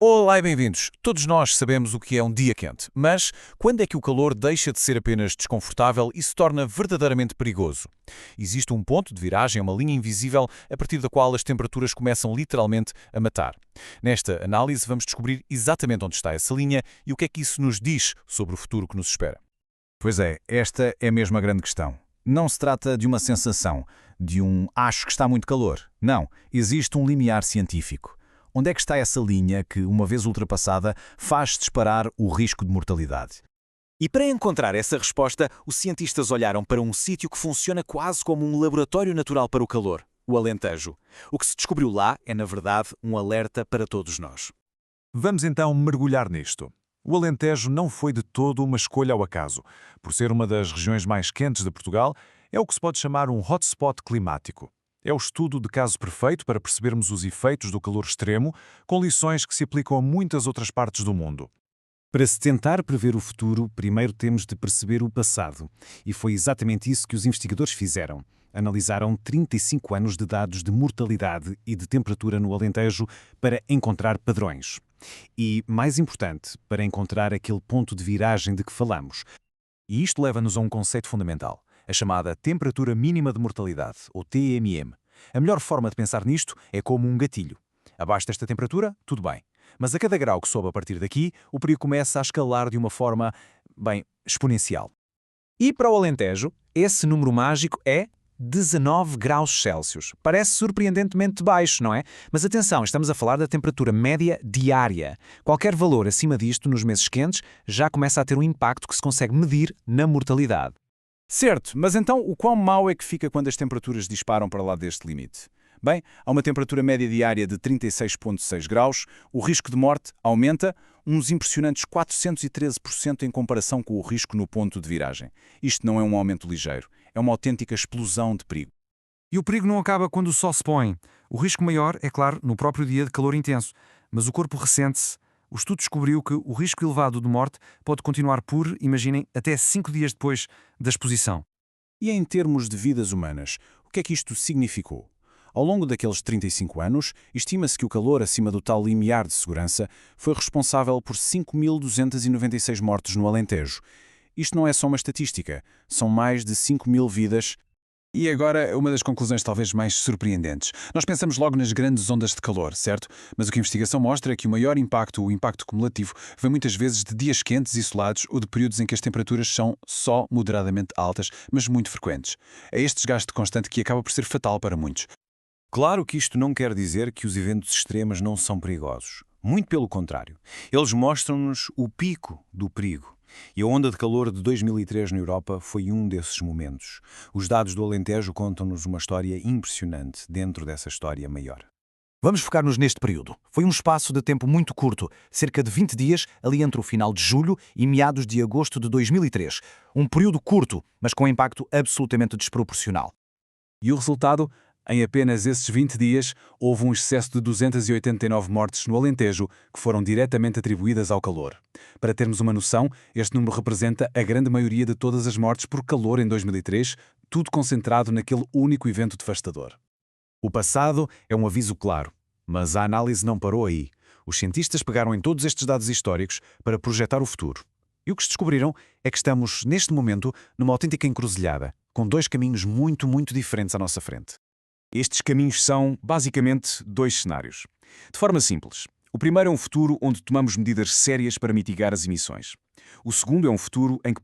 Olá e bem-vindos. Todos nós sabemos o que é um dia quente, mas quando é que o calor deixa de ser apenas desconfortável e se torna verdadeiramente perigoso? Existe um ponto de viragem, uma linha invisível, a partir da qual as temperaturas começam literalmente a matar. Nesta análise vamos descobrir exatamente onde está essa linha e o que é que isso nos diz sobre o futuro que nos espera. Pois é, esta é mesmo a grande questão. Não se trata de uma sensação, de um acho que está muito calor. Não, existe um limiar científico. Onde é que está essa linha que, uma vez ultrapassada, faz disparar o risco de mortalidade? E para encontrar essa resposta, os cientistas olharam para um sítio que funciona quase como um laboratório natural para o calor, o Alentejo. O que se descobriu lá é, na verdade, um alerta para todos nós. Vamos então mergulhar nisto. O Alentejo não foi de todo uma escolha ao acaso. Por ser uma das regiões mais quentes de Portugal, é o que se pode chamar um hotspot climático. É o estudo de caso perfeito para percebermos os efeitos do calor extremo, com lições que se aplicam a muitas outras partes do mundo. Para se tentar prever o futuro, primeiro temos de perceber o passado. E foi exatamente isso que os investigadores fizeram. Analisaram 35 anos de dados de mortalidade e de temperatura no Alentejo para encontrar padrões. E, mais importante, para encontrar aquele ponto de viragem de que falamos. E isto leva-nos a um conceito fundamental, a chamada temperatura mínima de mortalidade, ou TMM. A melhor forma de pensar nisto é como um gatilho. Abaixo desta temperatura, tudo bem. Mas a cada grau que sobe a partir daqui, o perigo começa a escalar de uma forma, exponencial. E para o Alentejo, esse número mágico é 19 graus Celsius. Parece surpreendentemente baixo, não é? Mas atenção, estamos a falar da temperatura média diária. Qualquer valor acima disto nos meses quentes já começa a ter um impacto que se consegue medir na mortalidade. Certo, mas então o quão mau é que fica quando as temperaturas disparam para lá deste limite? Bem, a uma temperatura média diária de 36,6 graus, o risco de morte aumenta uns impressionantes 413% em comparação com o risco no ponto de viragem. Isto não é um aumento ligeiro, é uma autêntica explosão de perigo. E o perigo não acaba quando o sol se põe. O risco maior é, claro, no próprio dia de calor intenso. Mas o corpo ressente-se. O estudo descobriu que o risco elevado de morte pode continuar por, imaginem, até 5 dias depois da exposição. E em termos de vidas humanas, o que é que isto significou? Ao longo daqueles 35 anos, estima-se que o calor acima do tal limiar de segurança foi responsável por 5.296 mortes no Alentejo. Isto não é só uma estatística, são mais de 5.000 vidas. E agora, uma das conclusões talvez mais surpreendentes. Nós pensamos logo nas grandes ondas de calor, certo? Mas o que a investigação mostra é que o maior impacto, o impacto cumulativo, vem muitas vezes de dias quentes isolados ou de períodos em que as temperaturas são só moderadamente altas, mas muito frequentes. É este desgaste constante que acaba por ser fatal para muitos. Claro que isto não quer dizer que os eventos extremos não são perigosos. Muito pelo contrário. Eles mostram-nos o pico do perigo. E a onda de calor de 2003 na Europa foi um desses momentos. Os dados do Alentejo contam-nos uma história impressionante dentro dessa história maior. Vamos focar-nos neste período. Foi um espaço de tempo muito curto, cerca de 20 dias, ali entre o final de julho e meados de agosto de 2003. Um período curto, mas com impacto absolutamente desproporcional. E o resultado? Em apenas esses 20 dias, houve um excesso de 289 mortes no Alentejo que foram diretamente atribuídas ao calor. Para termos uma noção, este número representa a grande maioria de todas as mortes por calor em 2003, tudo concentrado naquele único evento devastador. O passado é um aviso claro, mas a análise não parou aí. Os cientistas pegaram em todos estes dados históricos para projetar o futuro. E o que se descobriram é que estamos, neste momento, numa autêntica encruzilhada, com dois caminhos muito diferentes à nossa frente. Estes caminhos são, basicamente, dois cenários. De forma simples, o primeiro é um futuro onde tomamos medidas sérias para mitigar as emissões. O segundo é um futuro em que,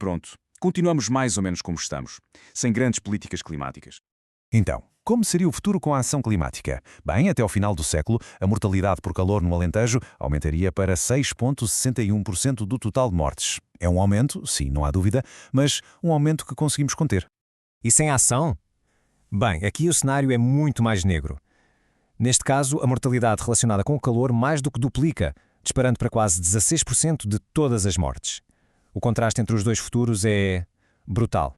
continuamos mais ou menos como estamos, sem grandes políticas climáticas. Então, como seria o futuro com a ação climática? Bem, até ao final do século, a mortalidade por calor no Alentejo aumentaria para 6,61% do total de mortes. É um aumento, sim, não há dúvida, mas um aumento que conseguimos conter. E sem ação? Bem, aqui o cenário é muito mais negro. Neste caso, a mortalidade relacionada com o calor mais do que duplica, disparando para quase 16% de todas as mortes. O contraste entre os dois futuros é brutal.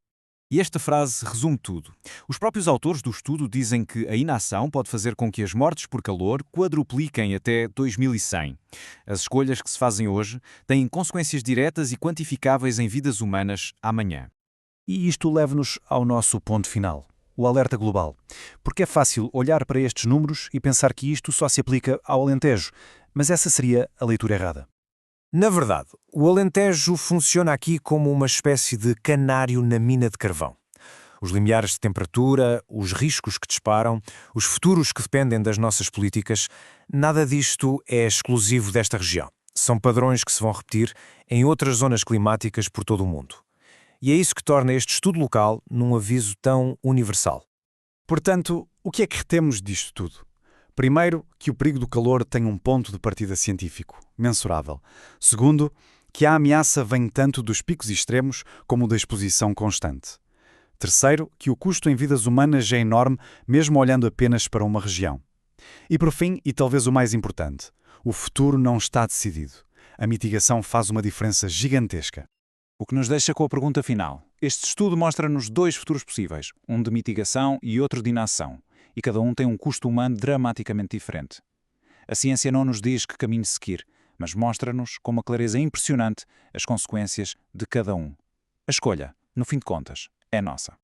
E esta frase resume tudo. Os próprios autores do estudo dizem que a inação pode fazer com que as mortes por calor quadrupliquem até 2100. As escolhas que se fazem hoje têm consequências diretas e quantificáveis em vidas humanas amanhã. E isto leva-nos ao nosso ponto final. O alerta global. Porque é fácil olhar para estes números e pensar que isto só se aplica ao Alentejo. Mas essa seria a leitura errada. Na verdade, o Alentejo funciona aqui como uma espécie de canário na mina de carvão. Os limiares de temperatura, os riscos que disparam, os futuros que dependem das nossas políticas, nada disto é exclusivo desta região. São padrões que se vão repetir em outras zonas climáticas por todo o mundo. E é isso que torna este estudo local num aviso tão universal. Portanto, o que é que retemos disto tudo? Primeiro, que o perigo do calor tem um ponto de partida científico, mensurável. Segundo, que a ameaça vem tanto dos picos extremos como da exposição constante. Terceiro, que o custo em vidas humanas é enorme, mesmo olhando apenas para uma região. E por fim, e talvez o mais importante, o futuro não está decidido. A mitigação faz uma diferença gigantesca. O que nos deixa com a pergunta final. Este estudo mostra-nos 2 futuros possíveis, um de mitigação e outro de inação, e cada um tem um custo humano dramaticamente diferente. A ciência não nos diz que caminho seguir, mas mostra-nos com uma clareza impressionante as consequências de cada um. A escolha, no fim de contas, é nossa.